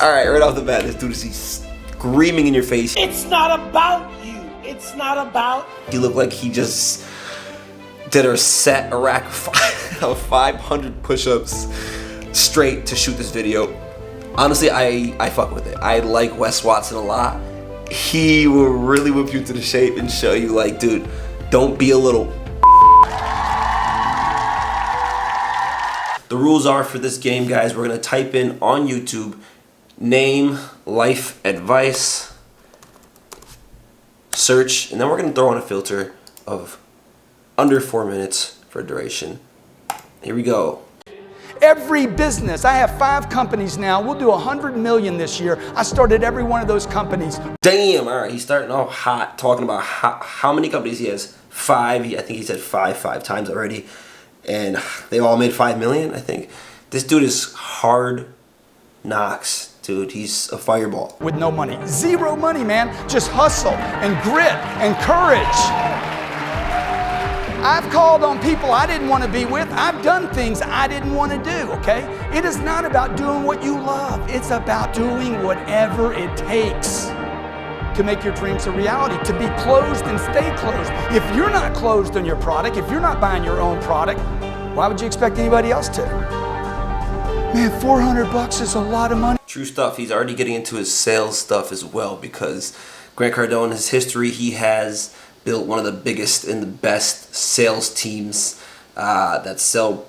All right, right off the bat, this dude is screaming in your face. It's not about you. It's not about. You look like he just did a rack of 500 push-ups straight to shoot this video. Honestly, I fuck with it. I like Wes Watson a lot. He will really whip you into the shape and show you, like, dude, don't be a little. The rules are for this game, guys, we're gonna type in on YouTube name, life advice, search, and then we're gonna throw on a filter of under 4 minutes for duration. Here we go. Every business, I have 5 companies now. We'll do 100 million this year. I started every one of those companies. Damn, all right, he's starting off hot, talking about how many companies he has. 5, I think he said five times already. And they all made 5 million, I think. This dude is hard knocks, dude. He's a fireball. With no money, 0 money, man. Just hustle and grit and courage. I've called on people I didn't want to be with. I've done things I didn't want to do, okay? It is not about doing what you love. It's about doing whatever it takes to make your dreams a reality, to be closed and stay closed. If you're not closed on your product, if you're not buying your own product, why would you expect anybody else to? Man, 400 bucks is a lot of money. True stuff. He's already getting into his sales stuff as well, because Grant Cardone, his history, he has built one of the biggest and the best sales teams that sell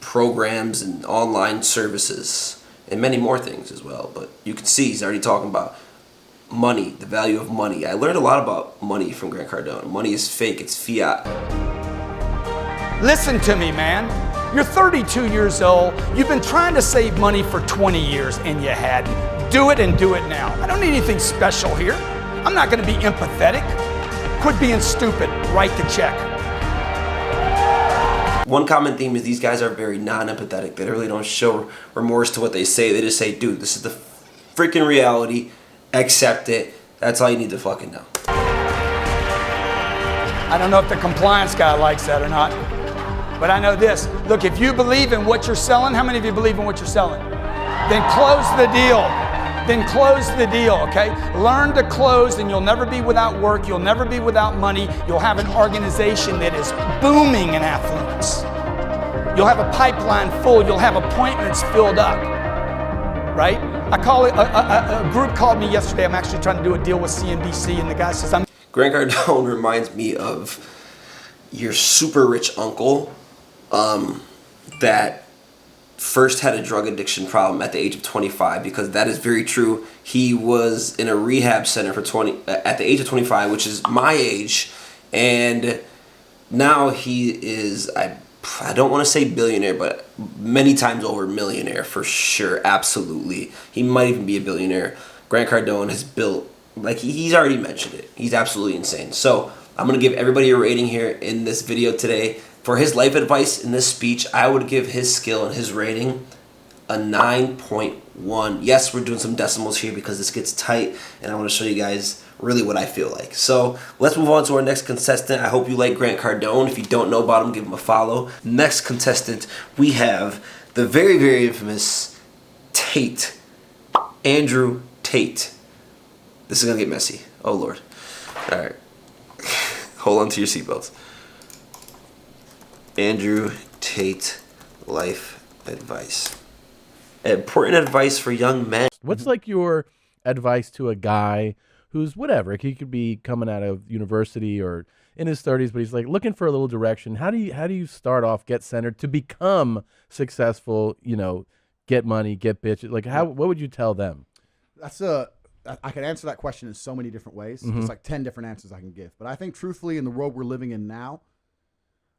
programs and online services and many more things as well. But you can see he's already talking about money, the value of money. I learned a lot about money from Grant Cardone. Money is fake, it's fiat. Listen to me, man. You're 32 years old. You've been trying to save money for 20 years and you hadn't. Do it and do it now. I don't need anything special here. I'm not gonna be empathetic. Quit being stupid. Write the check. One common theme is these guys are very non-empathetic. They really don't show remorse to what they say. They just say, dude, this is the freaking reality. Accept it. That's all you need to fucking know. I don't know if the compliance guy likes that or not, but I know this. Look, if you believe in what you're selling, how many of you believe in what you're selling? Then close the deal. Then close the deal, okay? Learn to close and you'll never be without work. You'll never be without money. You'll have an organization that is booming in affluence. You'll have a pipeline full. You'll have appointments filled up, right? I call it, a group called me yesterday. I'm actually trying to do a deal with CNBC, and the guy says, Grant Cardone reminds me of your super rich uncle that first had a drug addiction problem at the age of 25, because that is very true. He was in a rehab center for at the age of 25, which is my age, and now he is, I don't want to say billionaire, but many times over millionaire for sure, absolutely. He might even be a billionaire. Grant Cardone has built, like he's already mentioned it, he's absolutely insane. So I'm going to give everybody a rating here in this video today. For his life advice in this speech, I would give his skill and his rating a 9.1. Yes, we're doing some decimals here because this gets tight, and I want to show you guys really what I feel like. So let's move on to our next contestant. I hope you like Grant Cardone. If you don't know about him, give him a follow. Next contestant, we have the very, very infamous Tate. Andrew Tate. This is going to get messy. Oh, Lord. All right. Hold on to your seatbelts. Andrew Tate, life advice. Important advice for young men. What's like your advice to a guy who's whatever? He could be coming out of university or in his 30s, but he's like looking for a little direction. How do you start off, get centered to become successful? You know, get money, get bitches. Like what would you tell them? I can answer that question in so many different ways. There's like 10 different answers I can give. But I think truthfully, in the world we're living in now,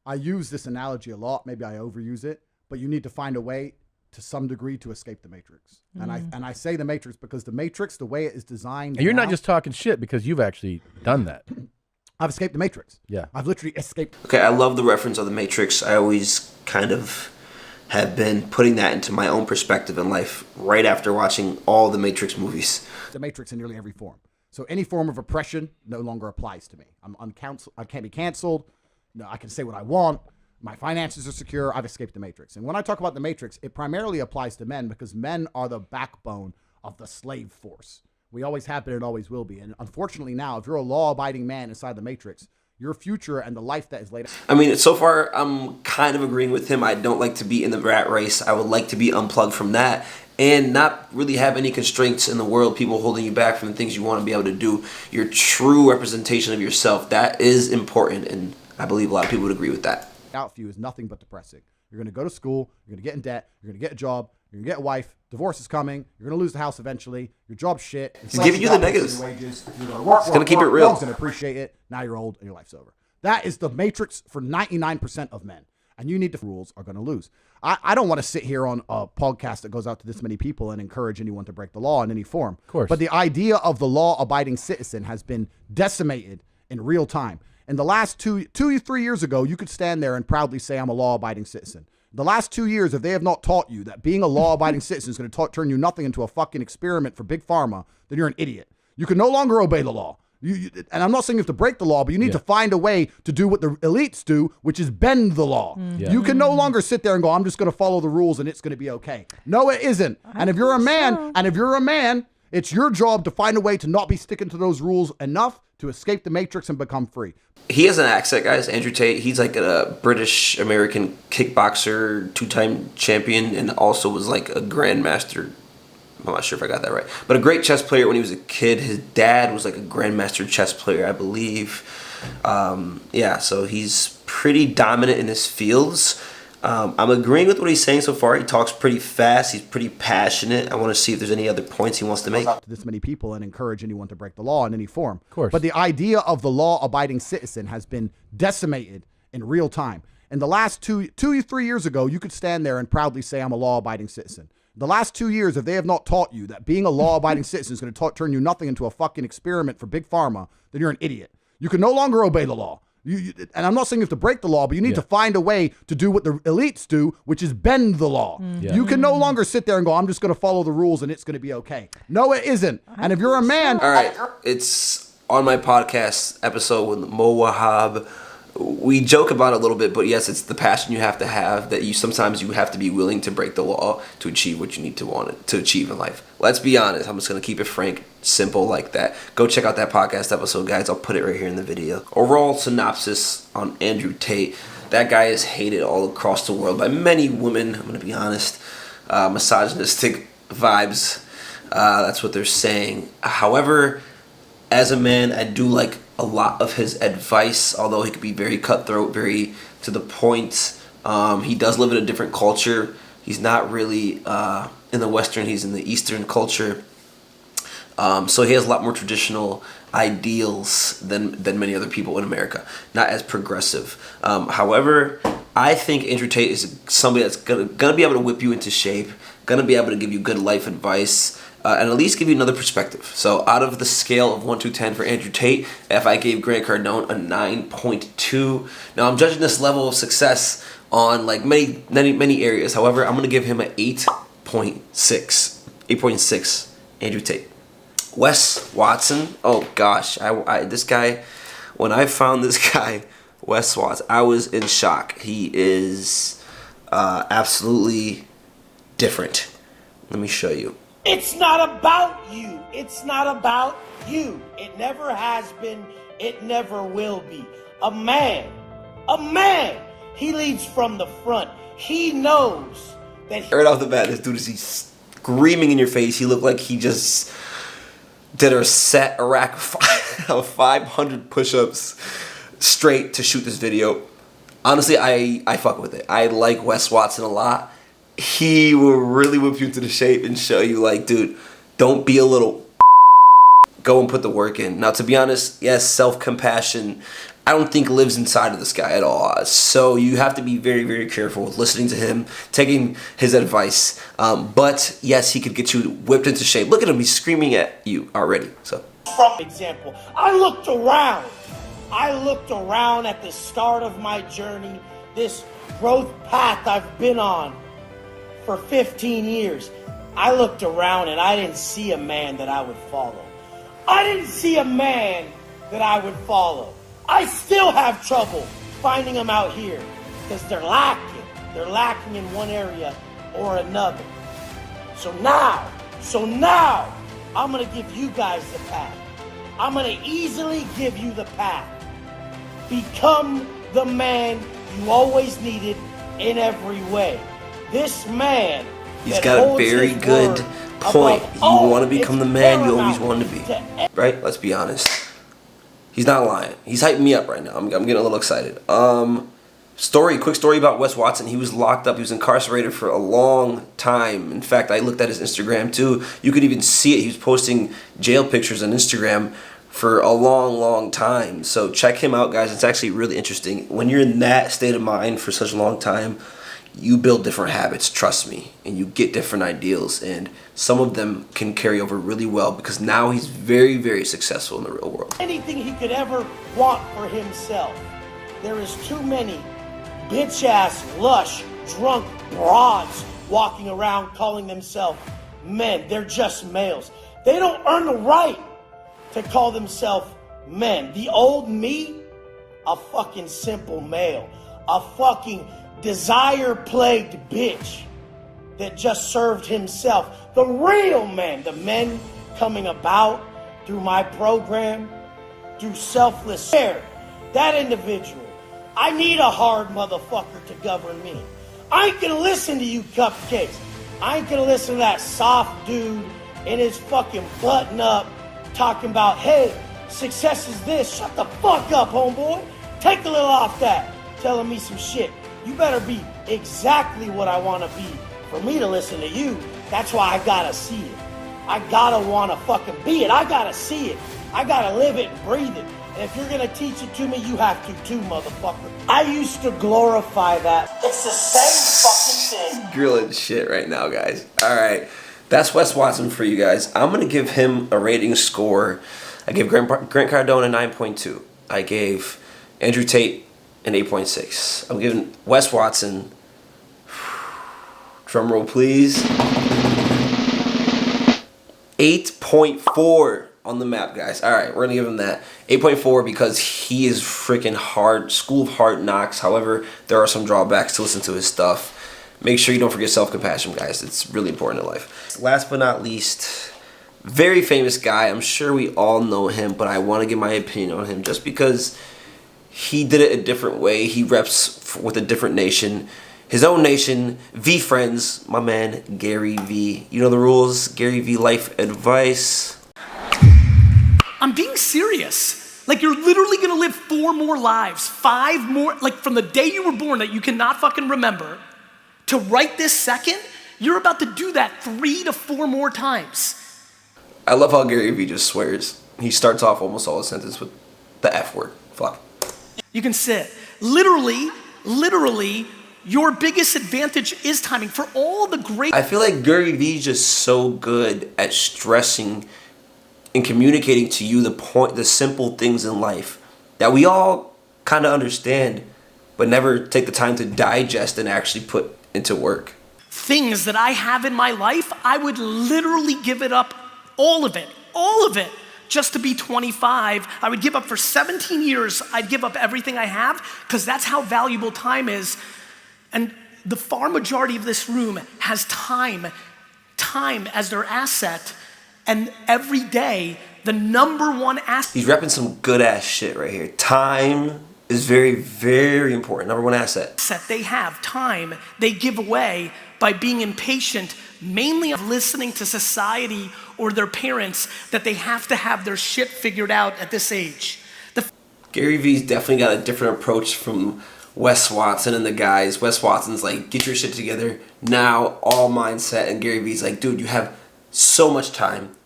I use this analogy a lot. Maybe I overuse it, but you need to find a way to some degree to escape the matrix. And I say the matrix because the matrix, the way it is designed. And you're not just talking shit because you've actually done that. I've escaped the matrix. Yeah. I've literally escaped. Okay, I love the reference of the Matrix. I always kind of have been putting that into my own perspective in life right after watching all the Matrix movies. The matrix in nearly every form. So any form of oppression no longer applies to me. I can't be canceled. No, I can say what I want. My finances are secure. I've escaped the matrix. And when I talk about the matrix, it primarily applies to men because men are the backbone of the slave force. We always have been and always will be. And unfortunately now, if you're a law-abiding man inside the Matrix, your future and the life that is laid out. I mean, so far, I'm kind of agreeing with him. I don't like to be in the rat race. I would like to be unplugged from that and not really have any constraints in the world, people holding you back from the things you want to be able to do. Your true representation of yourself, that is important, and I believe a lot of people would agree with that. Out for you is nothing but depressing. You're going to go to school, you're going to get in debt, you're going to get a job, you're going to get a wife, divorce is coming, you're going to lose the house eventually, your job's shit. It's giving you the negatives. Wages, you're going to work, it's going to keep it real. No one's going to appreciate it. Now you're old and your life's over. That is the Matrix for 99% of men. And you need to rules are going to lose. I don't want to sit here on a podcast that goes out to this many people and encourage anyone to break the law in any form. Of course. But the idea of the law-abiding citizen has been decimated in real time. In the last 3 years ago, you could stand there and proudly say, I'm a law-abiding citizen. The last 2 years, if they have not taught you that being a law-abiding citizen is going to turn you nothing into a fucking experiment for Big Pharma, then you're an idiot. You can no longer obey the law. And I'm not saying you have to break the law, but you need to find a way to do what the elites do, which is bend the law. Yeah. You can no longer sit there and go, I'm just going to follow the rules and it's going to be okay. No, it isn't. And if you're a man, it's your job to find a way to not be sticking to those rules enough to escape the Matrix and become free. He has an accent, guys. Andrew Tate. He's like a British-American kickboxer, 2-time champion, and also was like a grandmaster. I'm not sure if I got that right. But a great chess player when he was a kid. His dad was like a grandmaster chess player, I believe. So he's pretty dominant in his fields. I'm agreeing with what he's saying so far. He talks pretty fast. He's pretty passionate. I want to see if there's any other points he wants to make. To this many people and encourage anyone to break the law in any form. Of course. But the idea of the law-abiding citizen has been decimated in real time. In the last 3 years ago, you could stand there and proudly say, I'm a law-abiding citizen. The last 2 years, if they have not taught you that being a law-abiding citizen is going to turn you nothing into a fucking experiment for Big Pharma, then you're an idiot. You can no longer obey the law. And I'm not saying you have to break the law, but you need to find a way to do what the elites do, which is bend the law. Yeah. You can no longer sit there and go, I'm just going to follow the rules and it's going to be okay. No, it isn't. And if you're a man... All right, it's on my podcast episode with Mo Wahab. We joke about it a little bit, but yes, it's the passion you have to have, that sometimes you have to be willing to break the law to achieve what you need to achieve in life. Let's be honest. I'm just going to keep it frank, simple like that. Go check out that podcast episode, guys. I'll put it right here in the video. Overall synopsis on Andrew Tate. That guy is hated all across the world by many women, I'm going to be honest. Misogynistic vibes. That's what they're saying. However, as a man, I do like a lot of his advice, although he could be very cutthroat, very to the point. He does live in a different culture. He's not really in the Western, he's in the Eastern culture. So he has a lot more traditional ideals than many other people in America. Not as progressive. However, I think Andrew Tate is somebody that's gonna be able to whip you into shape, gonna be able to give you good life advice, and at least give you another perspective. So out of the scale of 1 to 10 for Andrew Tate, if I gave Grant Cardone a 9.2, now I'm judging this level of success on like many areas. However, I'm going to give him an 8.6. 8.6, Andrew Tate. Wes Watson, oh gosh, this guy, when I found this guy, Wes Watson, I was in shock. He is absolutely different. Let me show you. It's not about you. It's not about you. It never has been. It never will be. A man, he leads from the front. He knows that. Right off the bat, this dude is screaming in your face. He looked like he just did a rack of 500 push-ups straight to shoot this video. Honestly, I fuck with it. I like Wes Watson a lot. He will really whip you into the shape and show you, like, dude, don't be a little go and put the work in. Now, to be honest, yes, self-compassion, I don't think lives inside of this guy at all. So you have to be very, very careful with listening to him, taking his advice. But, yes, he could get you whipped into shape. Look at him. He's screaming at you already. So, from example, I looked around at the start of my journey, this growth path I've been on for 15 years. I looked around and I didn't see a man that I would follow. I still have trouble finding them out here because they're lacking. They're lacking in one area or another. So now, So now, I'm gonna give you guys the path. I'm gonna easily give you the path. Become the man you always needed in every way. This man. He's got a very good point. You want to become the man you always wanted to be. Right? Let's be honest. He's not lying. He's hyping me up right now. I'm getting a little excited. Quick story about Wes Watson. He was locked up. He was incarcerated for a long time. In fact, I looked at his Instagram too. You could even see it. He was posting jail pictures on Instagram for a long, long time. So check him out, guys. It's actually really interesting. When you're in that state of mind for such a long time, you build different habits, trust me, and you get different ideals, and some of them can carry over really well because now he's very, very successful in the real world. Anything he could ever want for himself. There is too many bitch-ass, lush, drunk broads walking around calling themselves men. They're just males. They don't earn the right to call themselves men. The old me, a fucking simple male, a fucking desire-plagued bitch that just served himself. The real men, the men coming about through my program, through selfless care. That individual, I need a hard motherfucker to govern me. I ain't gonna listen to you cupcakes. I ain't gonna listen to that soft dude in his fucking button up talking about, hey, success is this. Shut the fuck up, homeboy. Take a little off that, telling me some shit. You better be exactly what I want to be for me to listen to you. That's why I gotta see it. I gotta want to fucking be it. I gotta see it. I gotta live it and breathe it. And if you're gonna teach it to me, you have to too, motherfucker. I used to glorify that. It's the same fucking thing. Grilling shit right now, guys. All right. That's Wes Watson for you guys. I'm going to give him a rating score. I gave Grant Cardone a 9.2. I gave Andrew Tate an 8.6. I'm giving Wes Watson, drum roll please, 8.4 on the map, guys. All right, we're going to give him that. 8.4 because he is freaking hard, school of hard knocks. However, there are some drawbacks to listen to his stuff. Make sure you don't forget self-compassion, guys. It's really important in life. Last but not least, very famous guy. I'm sure we all know him, but I want to give my opinion on him just because he did it a different way. He reps with a different nation. His own nation, V Friends, my man, Gary V. You know the rules, Gary V life advice. I'm being serious. Like, you're literally gonna live 4 more lives, 5 more, like from the day you were born that you cannot fucking remember to right this second, you're about to do that 3 to 4 more times. I love how Gary Vee just swears. He starts off almost all his sentence with the F word. Fuck. You can sit. Literally, your biggest advantage is timing. For all the great... I feel like Gary Vee is just so good at stressing and communicating to you the simple things in life that we all kind of understand, but never take the time to digest and actually put into work. Things that I have in my life, I would literally give it up, all of it, just to be 25. I would give up for 17 years. I'd give up everything I have because that's how valuable time is. And the far majority of this room has time as their asset. And every day, the number one asset. He's repping some good ass shit right here. Time is very, very important. Number one asset. They have time they give away by being impatient, mainly of listening to society or their parents that they have to have their shit figured out at this age. Gary Vee's definitely got a different approach from Wes Watson and the guys. Wes Watson's like, get your shit together now, all mindset. And Gary Vee's like, dude, you have so much time.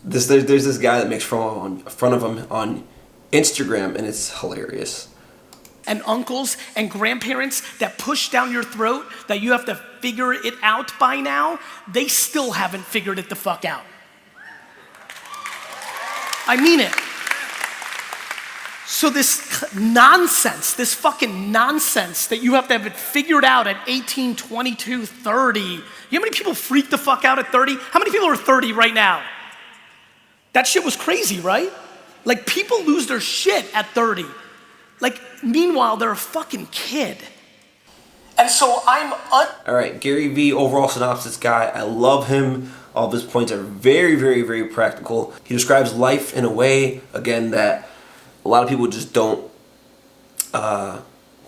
There's this guy that makes fun of him on Instagram, and it's hilarious. And uncles and grandparents that push down your throat that you have to figure it out by now, they still haven't figured it the fuck out. I mean it. So this nonsense, this fucking nonsense that you have to have it figured out at 18, 22, 30. You know how many people freak the fuck out at 30? How many people are 30 right now? That shit was crazy, right? Like, people lose their shit at 30. Like, meanwhile, they're a fucking kid. And so I'm All right, Gary Vee, overall synopsis guy. I love him. All of his points are very, very, very practical. He describes life in a way, again, that a lot of people just don't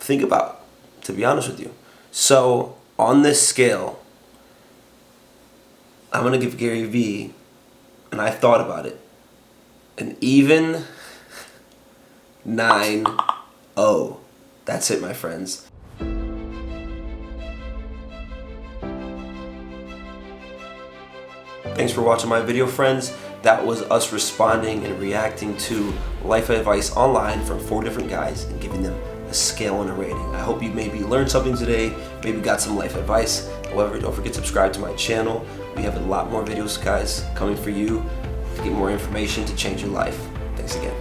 think about, to be honest with you. So on this scale, I'm going to give Gary Vee, and I thought about it, an even 9-0. That's it, my friends. Thanks for watching my video, friends. That was us responding and reacting to life advice online from 4 different guys and giving them a scale and a rating. I hope you maybe learned something today, maybe got some life advice. However, don't forget to subscribe to my channel. We have a lot more videos, guys, coming for you to get more information to change your life. Thanks again.